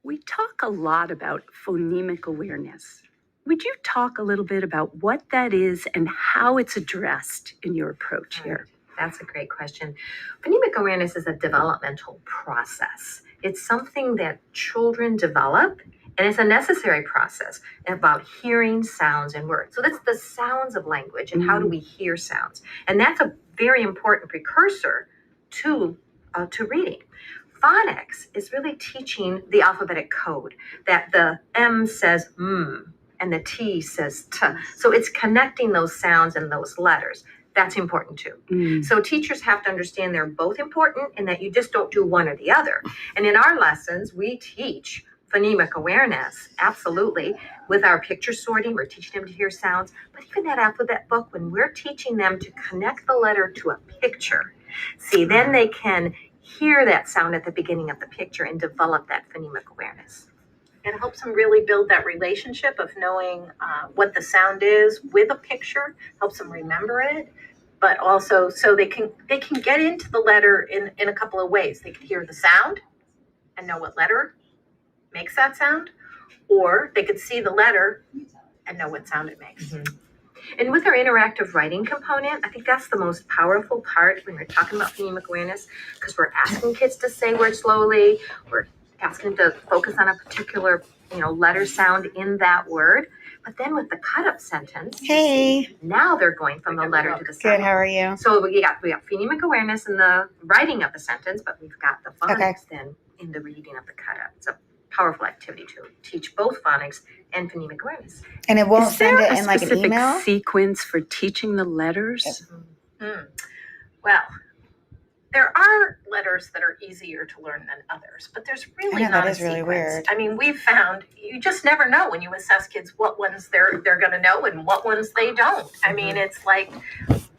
We talk a lot about phonemic awareness. Would you talk a little bit about what that is and how it's addressed in your approach here? That's a great question. Phonemic awareness is a developmental process. It's something that children develop, and it's a necessary process about hearing sounds and words. So that's the sounds of language and how do we hear sounds. And that's a very important precursor to reading. Phonics is really teaching the alphabetic code that the M says and the T says T. So it's connecting those sounds and those letters. That's important too. So teachers have to understand they're both important and that you just don't do one or the other. And in our lessons, we teach phonemic awareness, absolutely. With our picture sorting, we're teaching them to hear sounds. But even that alphabet book, when we're teaching them to connect the letter to a picture, then they can hear that sound at the beginning of the picture and develop that phonemic awareness. It helps them really build that relationship of knowing what the sound is with a picture, helps them remember it, but also so they can get into the letter in a couple of ways. They can hear the sound and know what letter makes that sound, or they could see the letter and know what sound it makes. And with our interactive writing component, I think that's the most powerful part when we're talking about phonemic awareness, because we're asking kids to say words slowly, we're asking them to focus on a particular, letter sound in that word. But then with the cut-up sentence, now they're going from the letter to the sound. Good, how are you? So we got phonemic awareness in the writing of the sentence, but we've got the phonics then in the reading of the cut-up. It's a powerful activity to teach both phonics and phonemic awareness. And it won't Is there send it a in like an specific email? sequence for teaching the letters? Well, there are letters that are easier to learn than others, but there's really not a sequence. Really weird. I mean, we've found you just never know when you assess kids what ones they're going to know and what ones they don't. I mean, it's like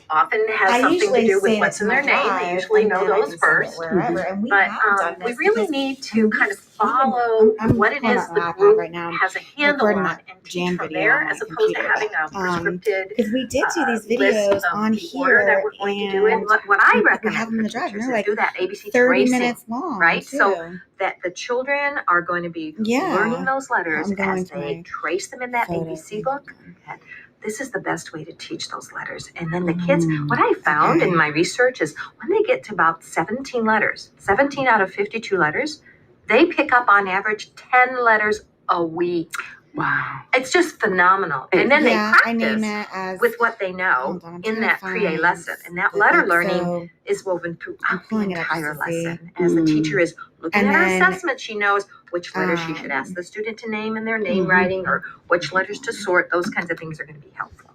often has something to do with what's in their name. They usually know those first. But we really need to kind of follow what it is the group has a handle on and teach from there, as opposed to having a prescripted because we did do these videos list of on the order that here, we're going to do it. And what I we recommend have them in the for drive, teachers and is they're do that ABC 30 tracing, minutes long, right? too. So that the children are going to be learning those letters as they trace them in that ABC book. This is the best way to teach those letters. And then the kids, what I found in my research is when they get to about 17 letters, 17 out of 52 letters, they pick up on average 10 letters a week. Wow. It's just phenomenal. And then they practice with what they know in that pre-A lesson. And that letter learning is woven throughout the entire lesson. As the teacher is looking at her assessment, she knows which letters she should ask the student to name in their name writing or which letters to sort. Those kinds of things are going to be helpful.